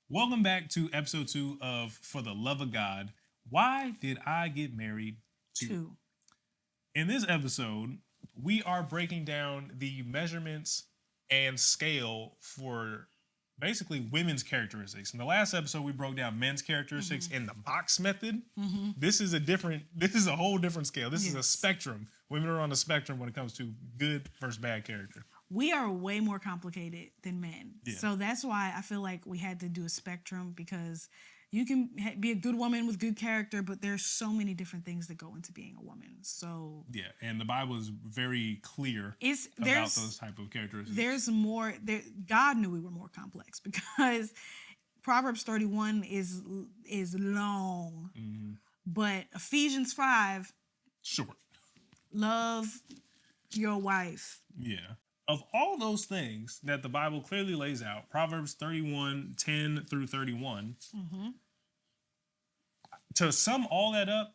Welcome back to episode 2 of For the Love of God. Why did I get married to? Two. In this episode, we are breaking down the measurements and scale for basically women's characteristics. In the last episode, we broke down men's characteristics in the box method. This is a whole different scale. This is a spectrum. Women are on the spectrum when it comes to good versus bad character. We are way more complicated than men. Yeah. So that's why I feel like we had to do a spectrum, because you can be a good woman with good character, but there's so many different things that go into being a woman. So yeah, and the Bible is very clear about those type of characteristics. There's more. God knew we were more complex, because Proverbs 31 is long, but Ephesians 5, short. Love your wife. Yeah. Of all those things that the Bible clearly lays out, Proverbs 31, 10 through 31, to sum all that up,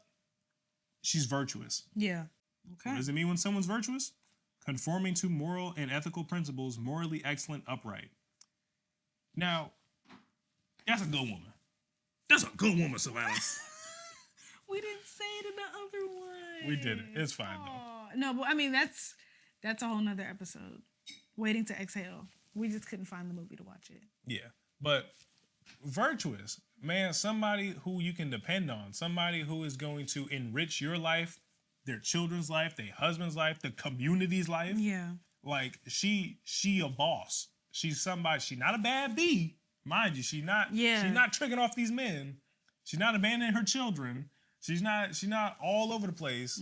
she's virtuous. Yeah. Okay. What does it mean when someone's virtuous? Conforming to moral and ethical principles, morally excellent, upright. Now, that's a good woman. That's a good woman, Savannah. We didn't say it in the other one. We did it. It's fine, though. No, but I mean, that's a whole nother episode. Waiting to Exhale. We just couldn't find the movie to watch it. Yeah. But virtuous, man, somebody who you can depend on, somebody who is going to enrich your life, their children's life, their husband's life, the community's life. Yeah. Like, she a boss. She's somebody, she's not a bad bee, mind you. She's not tricking off these men. She's not abandoning her children. She's not all over the place.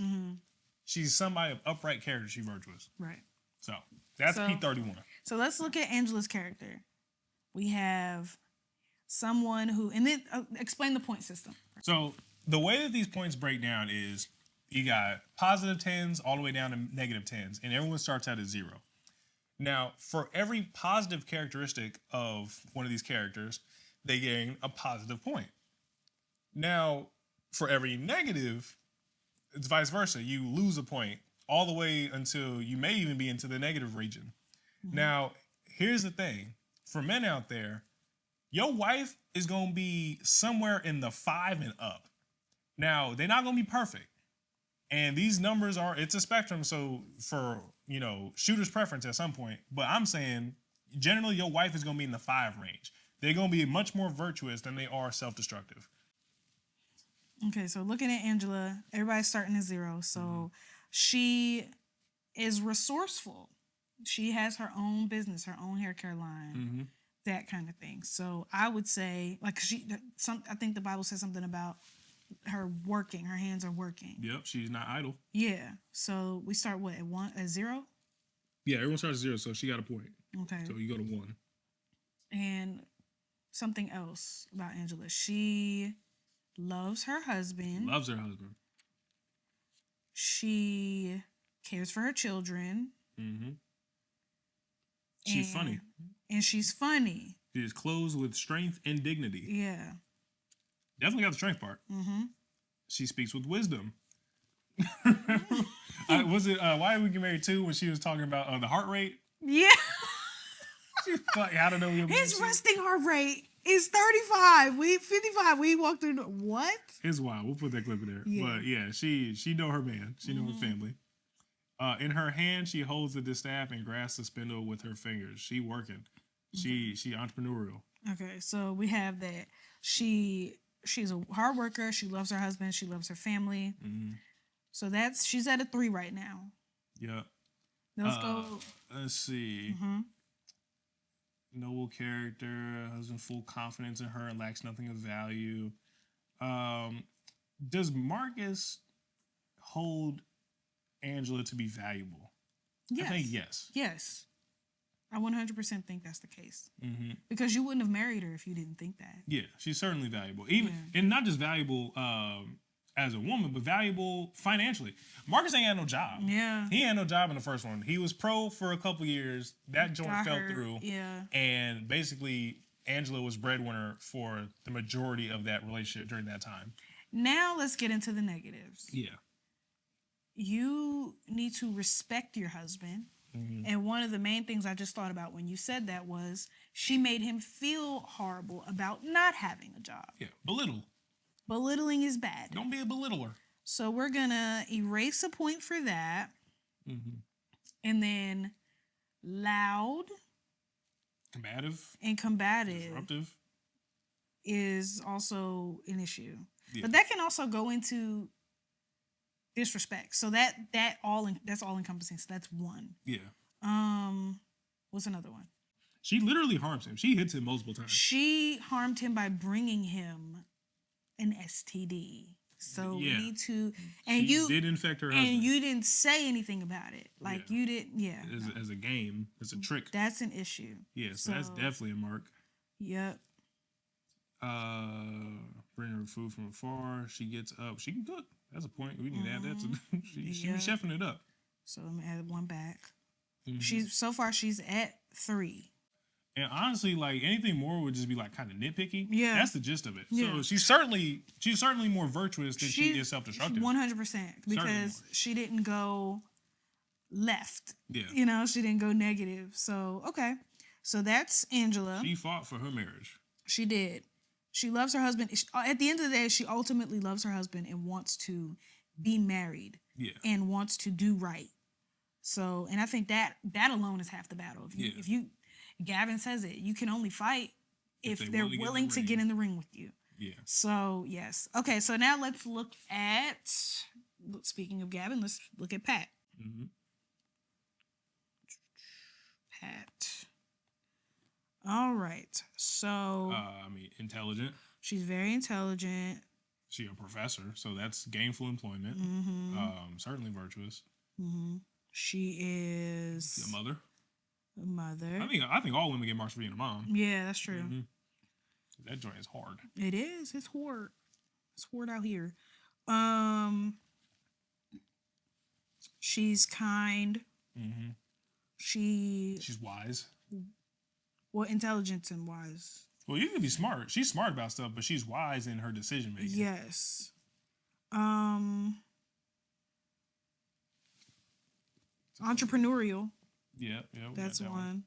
She's somebody of upright character. She's virtuous. Right. So that's P31. So let's look at Angela's character. We have someone who, and then explain the point system. So the way that these points break down is you got positive 10s all the way down to negative 10s, and everyone starts out at 0. Now, for every positive characteristic of one of these characters, they gain a positive point. Now, for every negative, it's vice versa. You lose a point all the way until you may even be into the negative region. Now, here's the thing. For men out there, your wife is going to be somewhere in the 5 and up. Now, they're not going to be perfect. And these numbers it's a spectrum. So for, shooter's preference at some point. But I'm saying, generally, your wife is going to be in the 5 range. They're going to be much more virtuous than they are self-destructive. Okay, so looking at Angela, everybody's starting at 0. So she is resourceful. She has her own business, her own hair care line, that kind of thing. So I would say, like, I think the Bible says something about her working. Her hands are working. Yep, she's not idle. Yeah. So we start at 0? Yeah, everyone starts at 0, so she got a point. Okay. So you go to 1. And something else about Angela. She loves her husband. She cares for her children. She's funny. And she's funny. She is clothed with strength and dignity. Yeah. Definitely got the strength part. She speaks with wisdom. Was it Why Did We Get Married 2 when she was talking about the heart rate? Yeah. She's like, I don't know. His resting heart rate is 35. 55. We walked through. What? It's wild. We'll put that clip in there. Yeah. But yeah, she know her man. She know her family. In her hand, she holds the distaff and grasps the spindle with her fingers. She working. She entrepreneurial. Okay, so we have that. She's a hard worker. She loves her husband. She loves her family. So she's at a 3 right now. Yeah. Let's go. Let's see. Noble character, husband full confidence in her and lacks nothing of value. Does Marcus hold Angela to be valuable? Yes. I think yes. Yes. I 100% think that's the case. Because you wouldn't have married her if you didn't think that. Yeah, she's certainly valuable. And not just valuable as a woman, but valuable financially. Marcus ain't had no job. Yeah. He had no job in the first one. He was pro for a couple years. That joint fell through. Yeah. And basically, Angela was breadwinner for the majority of that relationship during that time. Now let's get into the negatives. Yeah. You need to respect your husband. And one of the main things I just thought about when you said that was she made him feel horrible about not having a job. Yeah, belittle. Belittling is bad. Don't be a belittler. So we're going to erase a point for that. And then loud combative, disruptive is also an issue. Yeah. But that can also go into disrespect. So that's all encompassing. So that's one. Yeah. What's another one? She literally harms him. She hits him multiple times. She harmed him by bringing him an STD. So we need to, and she you did infect her husband, and you didn't say anything about it. Like you didn't, as a game, as a trick. That's an issue. Yeah, so that's definitely a mark. Yep. Bring her food from afar. She gets up. She can cook. That's a point. We need to add that to. She was chefing it up. So let me add one back. She's at 3. And honestly, like anything more would just be like kind of nitpicky. Yeah, that's the gist of it. Yeah. So she's certainly more virtuous than she is self-destructive. 100%, because she didn't go left. Yeah, you know, she didn't go negative. So okay, so that's Angela. She fought for her marriage. She did. She loves her husband. At the end of the day, she ultimately loves her husband and wants to be married. Yeah, and wants to do right. So, and I think that alone is half the battle. If you Gavin says it, you can only fight if they're willing to get in the ring with you. Yeah. So, yes. Okay, so now let's look at, speaking of Gavin, let's look at Pat. Pat. All right. So. Intelligent. She's very intelligent. She's a professor, so that's gainful employment. Certainly virtuous. She is a mother. A mother. I think all women get marks for being a mom. Yeah, that's true. That joint is hard. It is. It's hard. It's hard out here. She's kind. She's wise. Well, intelligent and wise. Well, you can be smart. She's smart about stuff, but she's wise in her decision making. Yes. Entrepreneurial. Yeah. That's one.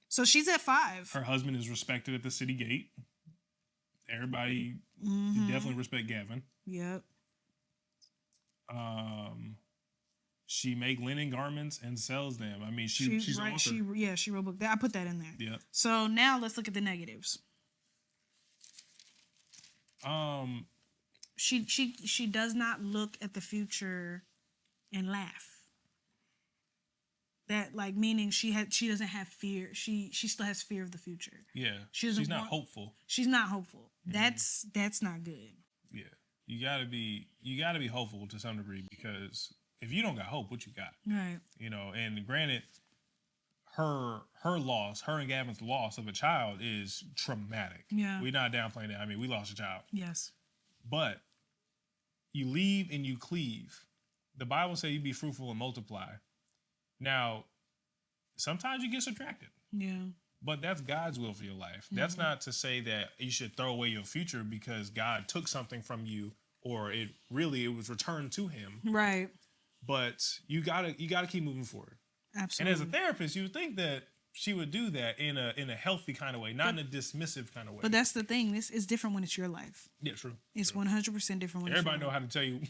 So she's at 5. Her husband is respected at the city gate. Everybody definitely respect Gavin. Yep. She make linen garments and sells them. I mean, she's an author. She wrote a book. I put that in there. Yeah. So now let's look at the negatives. She does not look at the future and laugh. That meaning she doesn't have fear. She still has fear of the future. Yeah. She's not hopeful. She's not hopeful. That's not good. Yeah. You gotta be hopeful to some degree, because if you don't got hope, what you got? Right. You know, and granted, her and Gavin's loss of a child is traumatic. Yeah. We're not downplaying that. I mean, we lost a child. Yes. But you leave and you cleave. The Bible says you be fruitful and multiply. Now, sometimes you get subtracted. Yeah. But that's God's will for your life. That's not to say that you should throw away your future because God took something from you, or it was returned to him. Right. But you gotta keep moving forward. Absolutely. And as a therapist, you would think that she would do that in a healthy kind of way, not in a dismissive kind of way. But that's the thing. This is different when it's your life. Yeah, true. It's 100% different when everybody know how to tell you.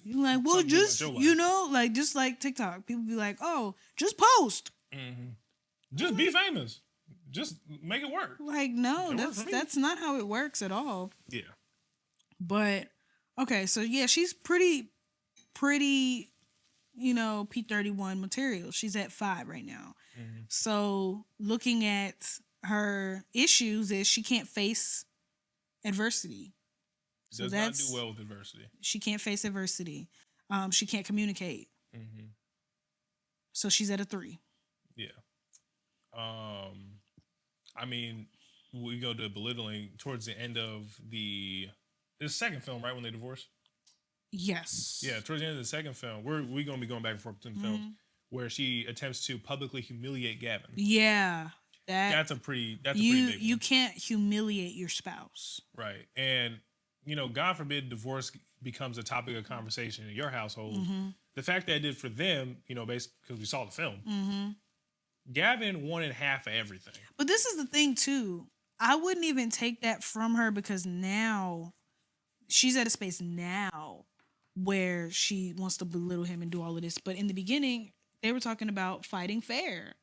You're like, well, just just like TikTok. People be like, oh, just post. Just be famous. Just make it work. Like, no, that's not how it works at all. Yeah. But okay, so yeah, she's pretty, P31 material. She's at 5 right now. So looking at her issues is she can't face adversity. So does not do well with adversity. She can't face adversity. She can't communicate. So she's at a 3. Yeah. I mean, we go to belittling towards the end of the second film, right, when they divorce? Yes. Yeah, towards the end of the second film, we're going to be going back and forth between films, where she attempts to publicly humiliate Gavin. Yeah. That's a pretty big one. You can't humiliate your spouse. Right. And, God forbid divorce becomes a topic of conversation in your household. The fact that it did for them, basically because we saw the film, Gavin wanted half of everything. But this is the thing too. I wouldn't even take that from her because now she's at a space now where she wants to belittle him and do all of this. But in the beginning, they were talking about fighting fair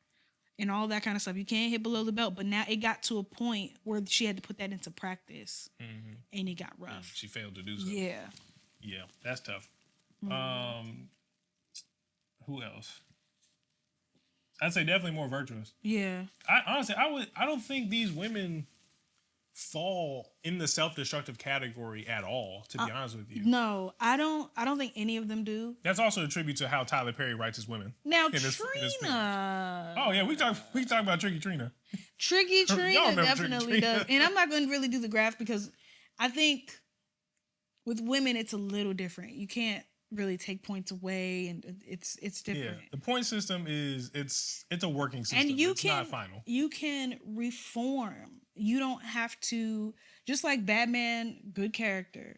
and all that kind of stuff. You can't hit below the belt. But now it got to a point where she had to put that into practice, and it got rough. She failed to do so. Yeah. Yeah, that's tough. Who else? I'd say definitely more virtuous. Yeah. I don't think these women fall in the self-destructive category at all, to be honest with you. No, I don't think any of them do. That's also a tribute to how Tyler Perry writes his women. Now in this Trina. Oh yeah, we talk about Tricky Trina. Tricky Trina definitely Tricky Trina. does. And I'm not going to really do the graph because I think with women it's a little different. You can't really take points away, and it's different. Yeah, the point system is it's a working system. And it's not final. You can reform. You don't have to, just like Batman, good character.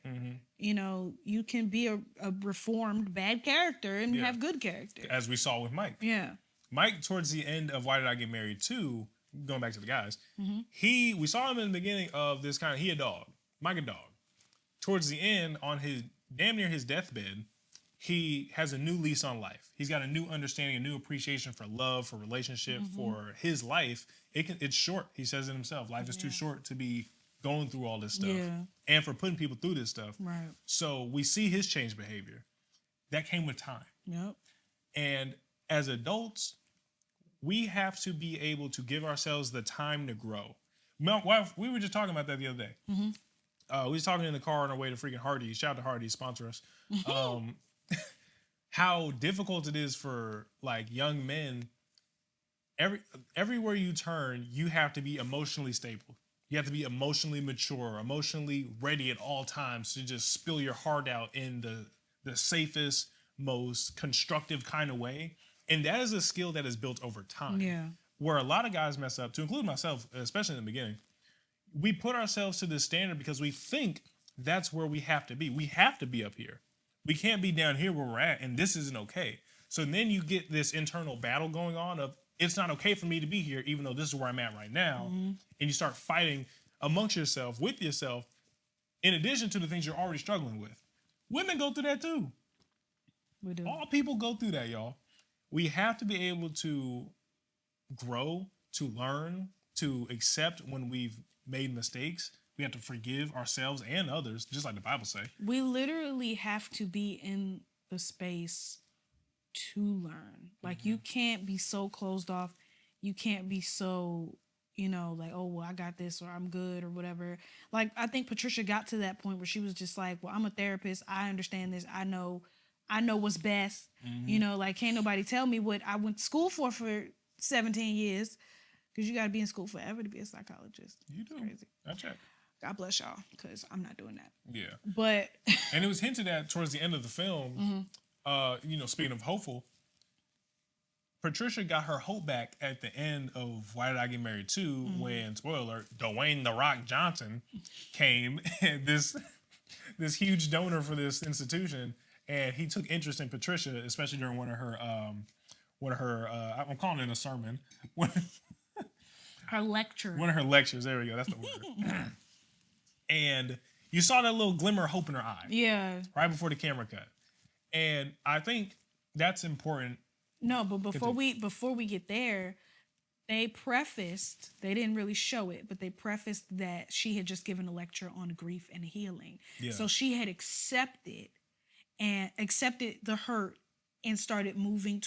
You know, you can be a reformed bad character and have good character. As we saw with Mike. Yeah. Mike, towards the end of Why Did I Get Married 2, going back to the guys, we saw him in the beginning of this kind of, he a dog, Mike a dog. Towards the end, on his damn near his deathbed, he has a new lease on life. He's got a new understanding, a new appreciation for love, for relationship, for his life. It's short. He says it himself. Life is too short to be going through all this stuff and for putting people through this stuff. Right. So we see his changed behavior. That came with time. Yep. And as adults, we have to be able to give ourselves the time to grow. We were just talking about that the other day. We was talking in the car on our way to freaking Hardee's. Shout out to Hardee's, sponsor us. How difficult it is for like young men. Everywhere you turn, you have to be emotionally stable. You have to be emotionally mature, emotionally ready at all times to just spill your heart out in the safest, most constructive kind of way. And that is a skill that is built over time. Yeah. Where a lot of guys mess up, to include myself, especially in the beginning, we put ourselves to this standard because we think that's where we have to be. We have to be up here. We can't be down here where we're at, and this isn't okay. So then you get this internal battle going on of, it's not okay for me to be here, even though this is where I'm at right now. And you start fighting amongst yourself, with yourself, in addition to the things you're already struggling with. Women go through that too. We do. All people go through that, y'all. We have to be able to grow, to learn, to accept when we've made mistakes. We have to forgive ourselves and others, just like the Bible say. We literally have to be in the space to learn. Like you can't be so closed off. You can't be so, like, oh, well, I got this or I'm good or whatever. Like I think Patricia got to that point where she was just like, well, I'm a therapist. I understand this. I know what's best. Like can't nobody tell me what I went to school for 17 years. Because you got to be in school forever to be a psychologist. You do. It's crazy. I check. God bless y'all, because I'm not doing that. Yeah. But and it was hinted at towards the end of the film, speaking of hopeful, Patricia got her hope back at the end of Why Did I Get Married 2 when, spoiler alert, Dwayne "The Rock" Johnson came, and this huge donor for this institution, and he took interest in Patricia, especially during one of her I'm calling it a sermon. her lecture. One of her lectures. There we go. That's the word. And you saw that little glimmer of hope in her eye. Yeah. Right before the camera cut. And I think that's important. No, but before we get there, they didn't really show it, but they prefaced that she had just given a lecture on grief and healing. Yeah. So she had accepted the hurt and started moving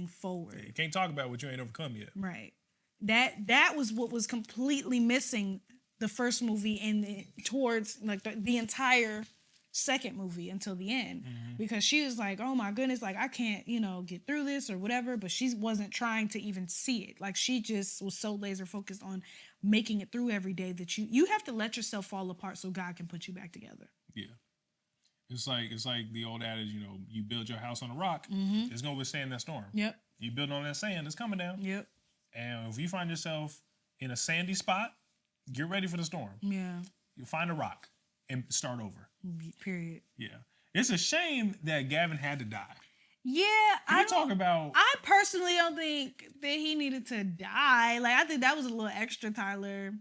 forward. Yeah, you can't talk about what you ain't overcome yet. Right. That was what was completely missing the first movie and towards like the entire second movie until the end, because she was like, oh my goodness, like I can't, get through this or whatever, but she wasn't trying to even see it. Like she just was so laser focused on making it through every day that you have to let yourself fall apart so God can put you back together. Yeah. It's like the old adage, you build your house on a rock, it's going to withstand that storm. Yep. You build on that sand, it's coming down. Yep. And if you find yourself in a sandy spot, get ready for the storm. Yeah. You find a rock and start over. Period. Yeah. It's a shame that Gavin had to die. Yeah, I talk about. I personally don't think that he needed to die. Like, I think that was a little extra, Tyler.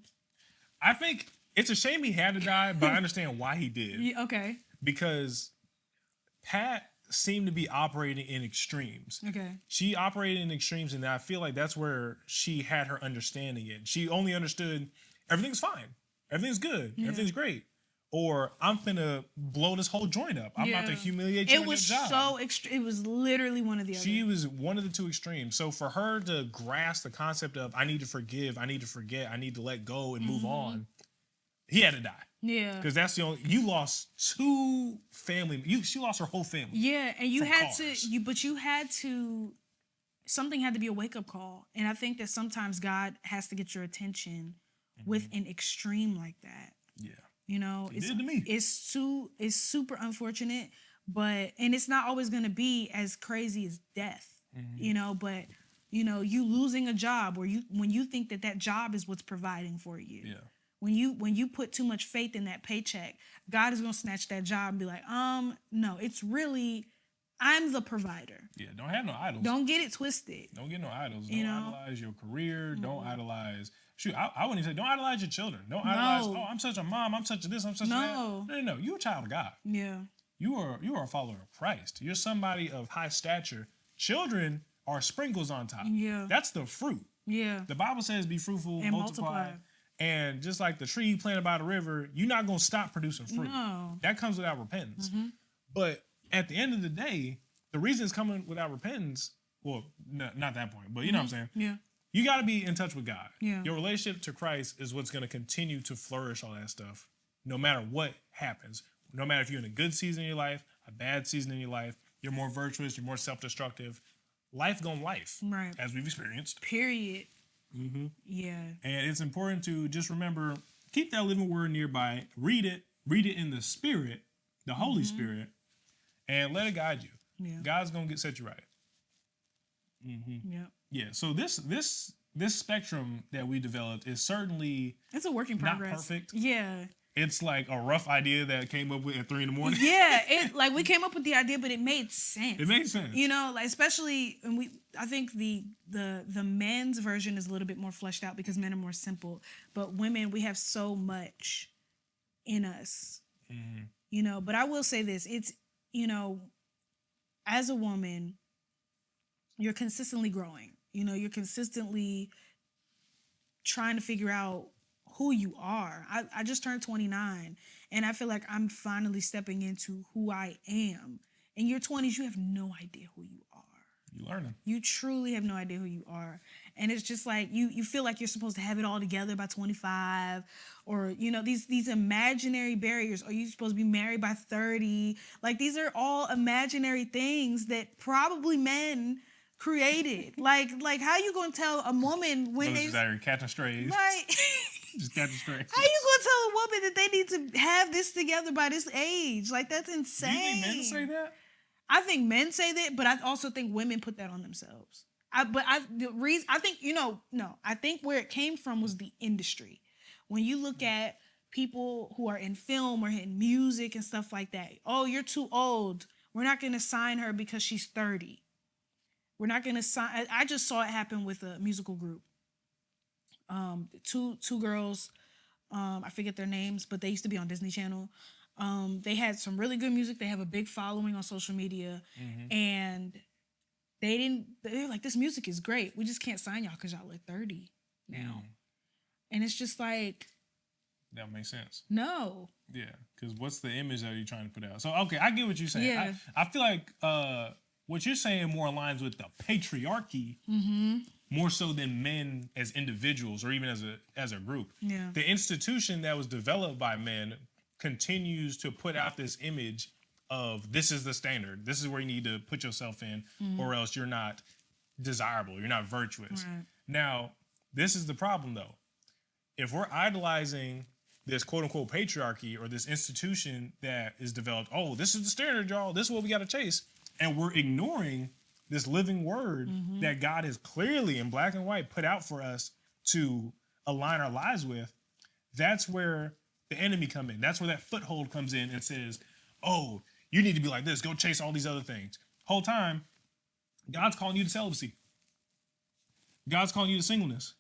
I think it's a shame he had to die, but I understand why he did. Yeah, okay. Because Pat seemed to be operating in extremes. Okay. She operated in extremes, and I feel like that's where she had her understanding in. She only understood everything's fine, everything's good, everything's great. Or I'm finna blow this whole joint up. I'm about to humiliate you. It was so extreme. It was literally one of the other. She was one of the two extremes. So for her to grasp the concept of I need to forgive, I need to forget, I need to let go and move on, he had to die. Yeah. Because that's the only you lost two family. She lost her whole family. Yeah, and you had to something had to be a wake-up call. And I think that sometimes God has to get your attention with an extreme like that. Yeah. You know, It did to me. It's super unfortunate, and it's not always going to be as crazy as death, you know, but you know, you losing a job or when you think that job is what's providing for you. Yeah. When you put too much faith in that paycheck, God is going to snatch that job and be like, no, it's really I'm the provider. Yeah, don't have no idols. Don't get it twisted. Don't get no idols. Don't idolize your career. Don't idolize. Shoot, I wouldn't even say don't idolize your children. Don't idolize. Oh, I'm such a mom. I'm such a this. I'm such a that. No. You're a child of God. Yeah. You are a follower of Christ. You're somebody of high stature. Children are sprinkles on top. Yeah. That's the fruit. Yeah. The Bible says be fruitful, and multiply. And just like the tree planted by the river, you're not going to stop producing fruit. No. That comes without repentance. But at the end of the day, the reason it's coming without repentance, well, not that point, but you know what I'm saying? Yeah. You got to be in touch with God. Yeah. Your relationship to Christ is what's going to continue to flourish all that stuff, no matter what happens. No matter if you're in a good season in your life, a bad season in your life, you're more virtuous, you're more self-destructive. Life gonna life, right? As we've experienced. Period. Yeah. And it's important to just remember, keep that living word nearby. Read it in the Spirit, the Holy Spirit, and let it guide you. Yeah. God's gonna set you right. Yeah. Yeah. So this spectrum that we developed is certainly it's a work in progress. Not perfect. Yeah. It's like a rough idea that came up with at 3 a.m. Yeah, we came up with the idea, but it made sense. It made sense. You know, like especially and I think the men's version is a little bit more fleshed out because men are more simple. But women, we have so much in us. You know, but I will say this, it's, you know, as a woman, you're consistently growing. You know, you're consistently trying to figure out who you are. I just turned 29 and I feel like I'm finally stepping into who I am. In your 20s, you have no idea who you are. You learning. You truly have no idea who you are. And it's just like you feel like you're supposed to have it all together by 25 or, you know, these imaginary barriers. Are you supposed to be married by 30? Like these are all imaginary things that probably men created. like how you gonna tell a woman when those are catching strays? Right. Just catching strays. How you gonna tell a woman that they need to have this together by this age? Like that's insane. Do you think men say that? I think men say that, but I also think women put that on themselves. I think where it came from was the industry. When you look at people who are in film or in music and stuff like that, oh, you're too old. We're not gonna sign her because she's 30. We're not gonna sign. I just saw it happen with a musical group. Two girls, I forget their names, but they used to be on Disney Channel. They had some really good music. They have a big following on social media, and they're like, this music is great. We just can't sign y'all because y'all are 30 now. And it's just like, that makes sense. No. Yeah, because what's the image that you're trying to put out? So, okay, I get what you're saying. Yeah. I feel like what you're saying more aligns with the patriarchy more so than men as individuals or even as a group. Yeah. The institution that was developed by men continues to put out this image of this is the standard. This is where you need to put yourself in or else you're not desirable. You're not virtuous. Right. Now, this is the problem though. If we're idolizing this quote unquote patriarchy or this institution that is developed, oh, this is the standard, y'all. This is what we got to chase. And we're ignoring this living word that God has clearly in black and white put out for us to align our lives with. That's where the enemy come in. That's where that foothold comes in and says, oh, you need to be like this. Go chase all these other things. Whole time, God's calling you to celibacy. God's calling you to singleness.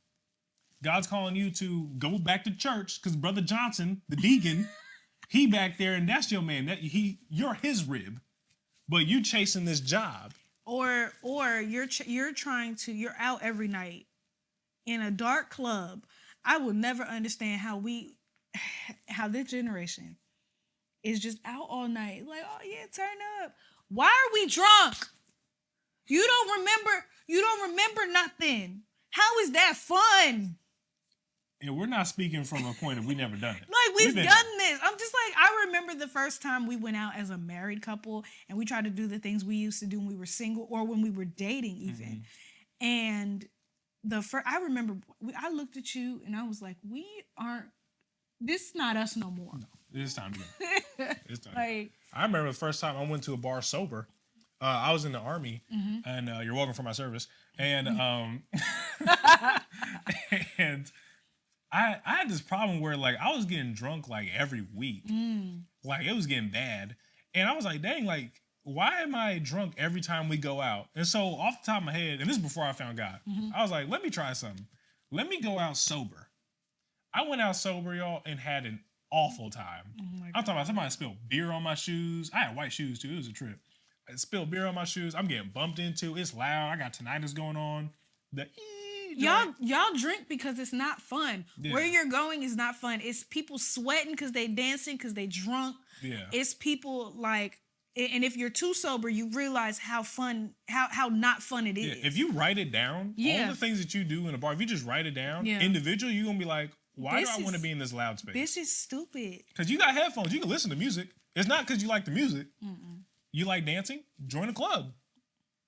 God's calling you to go back to church because Brother Johnson, the deacon, he back there and that's your man. You're his rib, but you chasing this job. Or you're out every night in a dark club. I will never understand how this generation is just out all night. Like, oh yeah, turn up. Why are we drunk? You don't remember nothing. How is that fun? And we're not speaking from a point of we never done it. Like, we've done this. I'm just like, I remember the first time we went out as a married couple and we tried to do the things we used to do when we were single or when we were dating even. Mm-hmm. And I remember I looked at you and I was like, this is not us no more. No, it's time to go. It's time. Like, I remember the first time I went to a bar sober. I was in the Army, mm-hmm. and you're welcome for my service. And and I had this problem where like I was getting drunk like every week, like it was getting bad, and I was like, dang, like why am I drunk every time we go out? And so off the top of my head, and this is before I found God, mm-hmm. I was like, let me try something. Let me go out sober. I went out sober, y'all, and had an awful time. Oh I'm talking about somebody spilled beer on my shoes. I had white shoes too. It was a trip. I spilled beer on my shoes. I'm getting bumped into. It's loud. I got tinnitus going on. Y'all drink because it's not fun. Yeah. Where you're going is not fun. It's people sweating because they dancing because they drunk. Yeah. It's people like, and if you're too sober, you realize how not fun it is. Yeah. If you write it down, all the things that you do in a bar, if you just write it down, individually, you're gonna be like, why do I want to be in this loud space? This is stupid. Because you got headphones. You can listen to music. It's not because you like the music. Mm-mm. You like dancing? Join a club.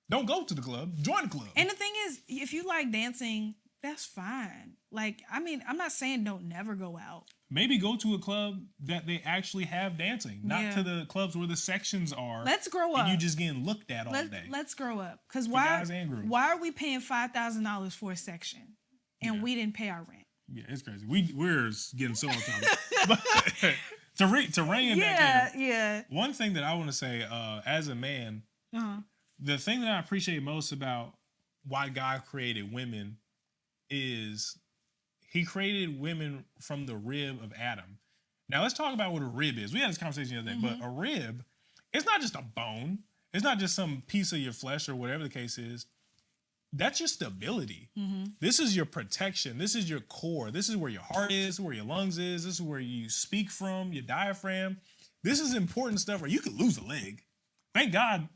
Don't go to the club. Join the club. And the thing is, if you like dancing, that's fine. Like, I mean, I'm not saying don't never go out. Maybe go to a club that they actually have dancing, not to the clubs where the sections are. Let's grow up. And you just getting looked at all day. Let's grow up. Because why are we paying $5,000 for a section and we didn't pay our rent? Yeah, it's crazy. We're getting so on topic. But to rein it back in. Yeah. One thing that I want to say, as a man, the thing that I appreciate most about why God created women is he created women from the rib of Adam. Now let's talk about what a rib is. We had this conversation the other day, but a rib, it's not just a bone. It's not just some piece of your flesh or whatever the case is. That's your stability. Mm-hmm. This is your protection. This is your core. This is where your heart is, where your lungs is. This is where you speak from, your diaphragm. This is important stuff where you could lose a leg. Thank God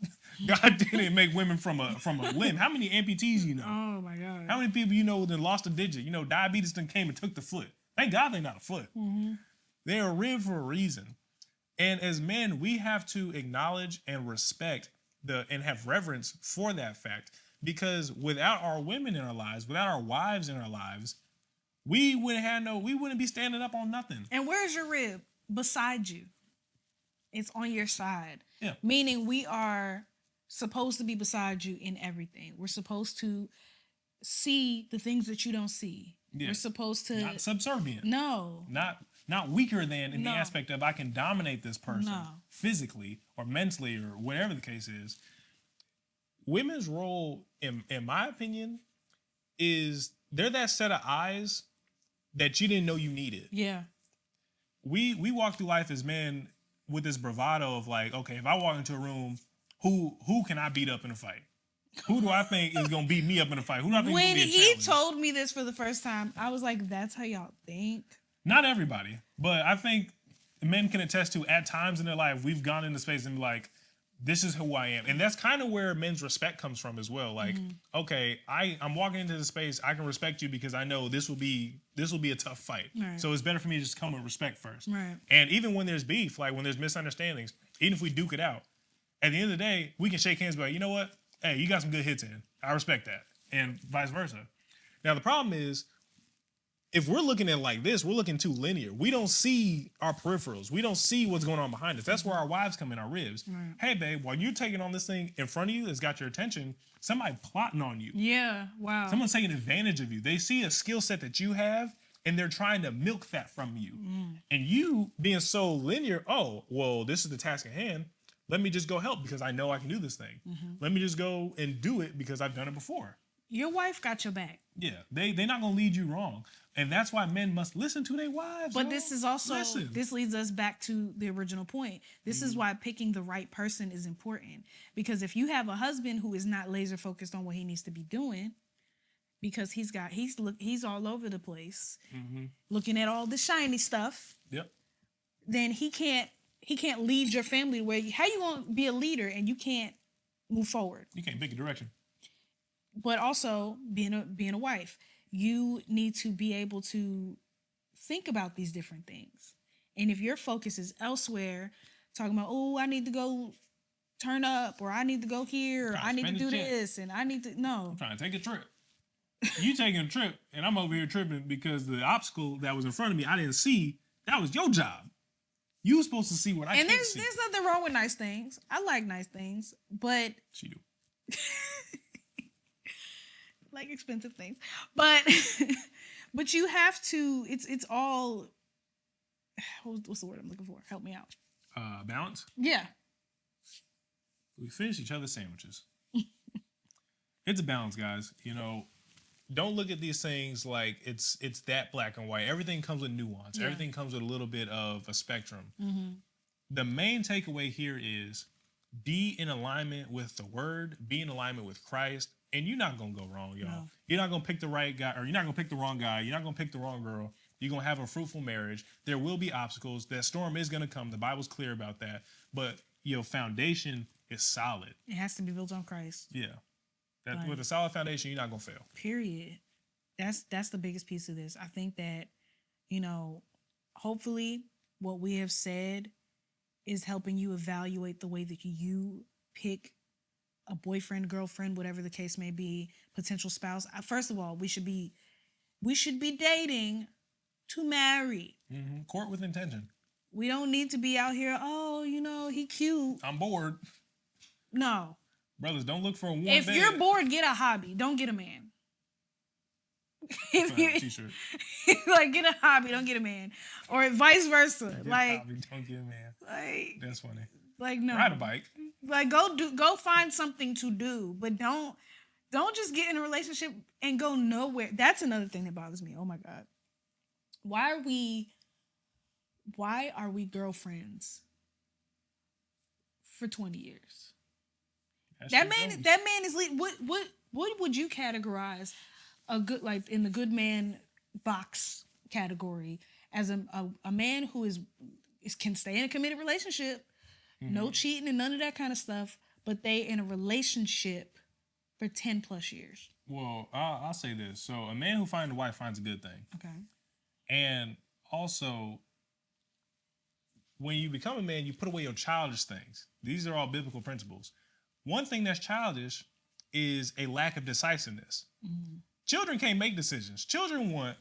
God didn't make women from a limb. How many amputees you know? Oh, my God. How many people you know that lost a digit? You know, diabetes then came and took the foot. Thank God they're not a foot. Mm-hmm. They're a rib for a reason. And as men, we have to acknowledge and respect and have reverence for that fact. Because without our women in our lives, without our wives in our lives, we wouldn't be standing up on nothing. And where's your rib? Beside you. It's on your side. Yeah. Meaning we are supposed to be beside you in everything. We're supposed to see the things that you don't see. Yeah. We're supposed to not subservient. No. Not weaker than in the aspect of I can dominate this person physically or mentally or whatever the case is. Women's role, in my opinion, is they're that set of eyes that you didn't know you needed. Yeah. We walk through life as men with this bravado of like, okay, if I walk into a room, who can I beat up in a fight? Who do I think is gonna beat me up in a fight? Who do I think when is gonna be a he challenge? told me this for the first time, I was like, that's how y'all think? Not everybody, but I think men can attest to at times in their life, we've gone into space and be like, this is who I am. And that's kind of where men's respect comes from as well. Like, okay, I'm walking into the space, I can respect you because I know this will be a tough fight. Right. So it's better for me to just come with respect first. Right. And even when there's beef, like when there's misunderstandings, even if we duke it out, at the end of the day, we can shake hands and be like, you know what? Hey, you got some good hits in. I respect that. And vice versa. Now, the problem is, if we're looking at it like this, we're looking too linear. We don't see our peripherals. We don't see what's going on behind us. That's where our wives come in, our ribs. Right. Hey, babe, while you're taking on this thing in front of you that's got your attention, somebody plotting on you. Yeah, wow. Someone's taking advantage of you. They see a skill set that you have, and they're trying to milk that from you. And you being so linear, oh, well, this is the task at hand. Let me just go help because I know I can do this thing. Let me just go and do it because I've done it before. Your wife got your back. Yeah, they're not gonna lead you wrong, and that's why men must listen to their wives. But this is also this leads us back to the original point. This is why picking the right person is important, because if you have a husband who is not laser focused on what he needs to be doing, because he's all over the place, looking at all the shiny stuff. Yep. Then he can't lead your family where how you gonna be a leader and you can't move forward. You can't pick a direction. But also being a wife, you need to be able to think about these different things. And if your focus is elsewhere, talking about, oh, I need to go turn up, or I need to go here, or I need to do this, and I need to I'm trying to take a trip. You taking a trip, and I'm over here tripping because the obstacle that was in front of me I didn't see. That was your job. You were supposed to see what I can't see. And there's nothing wrong with nice things. I like nice things, but she do. like expensive things, but but you have to. It's all. What's the word I'm looking for? Help me out. Balance. Yeah. We finish each other's sandwiches. It's a balance, guys. You know, don't look at these things like it's that black and white. Everything comes with nuance. Yeah. Everything comes with a little bit of a spectrum. The main takeaway here is be in alignment with the word, be in alignment with Christ, and you're not going to go wrong, y'all. No. You're not going to pick the right guy, or you're not going to pick the wrong guy. You're not going to pick the wrong girl. You're going to have a fruitful marriage. There will be obstacles. That storm is going to come. The Bible's clear about that. But your foundation is solid. It has to be built on Christ. Yeah. With a solid foundation, you're not going to fail. Period. That's the biggest piece of this. I think that, you know, hopefully what we have said is helping you evaluate the way that you pick a boyfriend, girlfriend, whatever the case may be, potential spouse. First of all, we should be dating to marry. Court with intention. We don't need to be out here, oh, you know, he cute. I'm bored. No. Brothers, don't look for a warm If bed. you're bored, get a hobby. Don't get a man. T-shirt. Like, get a hobby, don't get a man. Or vice versa. Get like, a hobby, don't get a man. Like, that's funny. Like, no. Ride a bike. Like, go find something to do, but don't just get in a relationship and go nowhere. That's another thing that bothers me. Oh my God. Why are we girlfriends for 20 years? That man is what would you categorize a good, like, in the good man box category as a man who can stay in a committed relationship, no cheating and none of that kind of stuff, but they in a relationship for 10 plus years? Well, I'll say this. So a man who finds a wife finds a good thing. Okay. And also, when you become a man, you put away your childish things. These are all biblical principles. One thing that's childish is a lack of decisiveness. Children can't make decisions. Children want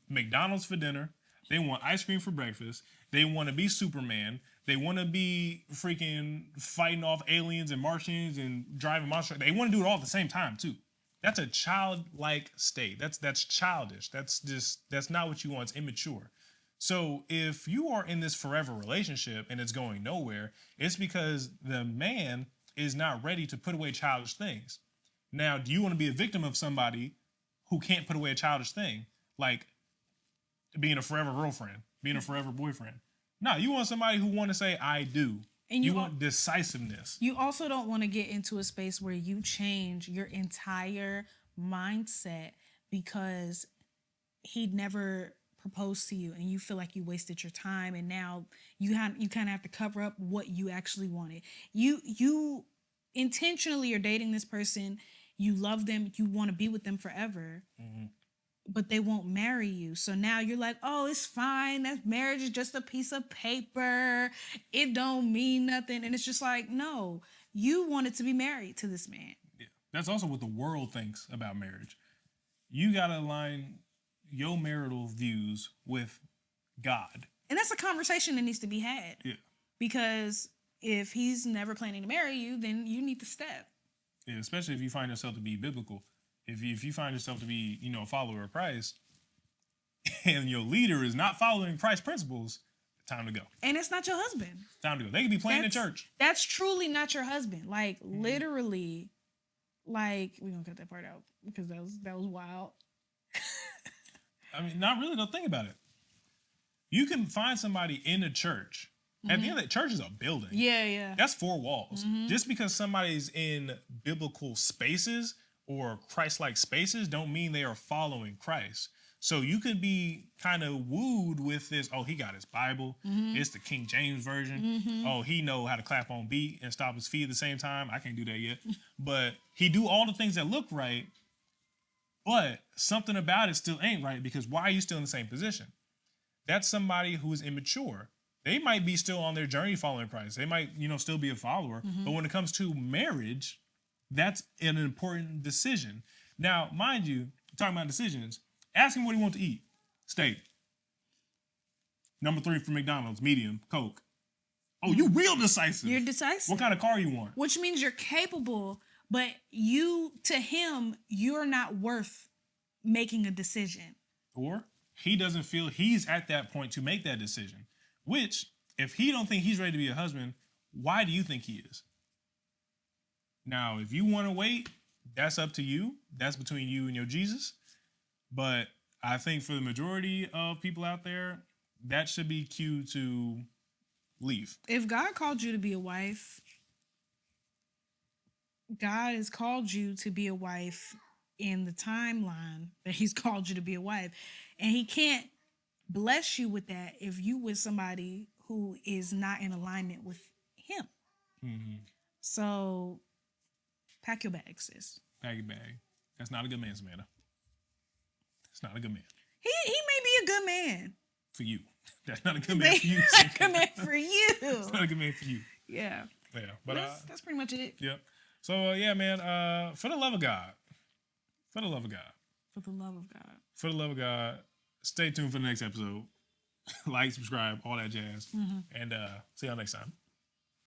McDonald's for dinner. They want ice cream for breakfast. They want to be Superman. They want to be freaking fighting off aliens and Martians and driving monsters. They want to do it all at the same time, too. That's a childlike state. That's childish. That's not what you want. It's immature. So if you are in this forever relationship and it's going nowhere, it's because the man is not ready to put away childish things. Now, do you want to be a victim of somebody who can't put away a childish thing? Like being a forever girlfriend, being a forever boyfriend. No, you want somebody who want to say, I do. And you want decisiveness. You also don't want to get into a space where you change your entire mindset because he never proposed to you and you feel like you wasted your time, and now you kind of have to cover up what you actually wanted. You intentionally are dating this person, you love them, you want to be with them forever, but they won't marry you. So now you're like, oh, it's fine. That marriage is just a piece of paper. It don't mean nothing. And it's just like, no, you wanted to be married to this man. Yeah. That's also what the world thinks about marriage. You got to align your marital views with God. And that's a conversation that needs to be had. Yeah. Because if he's never planning to marry you, then you need to step. Yeah, especially if you find yourself to be biblical. If you find yourself to be, a follower of Christ, and your leader is not following Christ's principles, time to go. And it's not your husband. Time to go. They could be playing in church. That's truly not your husband. Like, literally, like, we're going to cut that part out because that was wild. I mean, not really. Don't think about it. You can find somebody in a church. At the end of the church is a building. Yeah. That's 4 walls. Just because somebody's in biblical spaces or Christ-like spaces don't mean they are following Christ. So you could be kind of wooed with this, oh, he got his Bible. It's the King James Version. Oh, he know how to clap on beat and stop his feet at the same time. I can't do that yet. But he do all the things that look right, but something about it still ain't right because why are you still in the same position? That's somebody who is immature. They might be still on their journey following Christ. They might, still be a follower. But when it comes to marriage, that's an important decision. Now, mind you, talking about decisions, ask him what he wants to eat. Steak. Number 3 for McDonald's, medium, Coke. Oh, you real decisive. You're decisive. What kind of car you want? Which means you're capable, but to him, you're not worth making a decision. Or he doesn't feel he's at that point to make that decision. Which, if he don't think he's ready to be a husband, why do you think he is? Now, if you want to wait, that's up to you. That's between you and your Jesus. But I think for the majority of people out there, that should be cue to leave. If God called you to be a wife, God has called you to be a wife in the timeline that he's called you to be a wife. And he can't bless you with that if you with somebody who is not in alignment with him. So pack your bags, sis. Pack your bag. That's not a good man, Samantha. That's not a good man. He may be a good man. For you. That's not a good man for you. Not a good man for you. It's not a good man for you. Yeah. Yeah. But that's pretty much it. Yep. So yeah, man, for the love of God. For the love of God. For the love of God. For the love of God. Stay tuned for the next episode. Like, subscribe, all that jazz. And see y'all next time.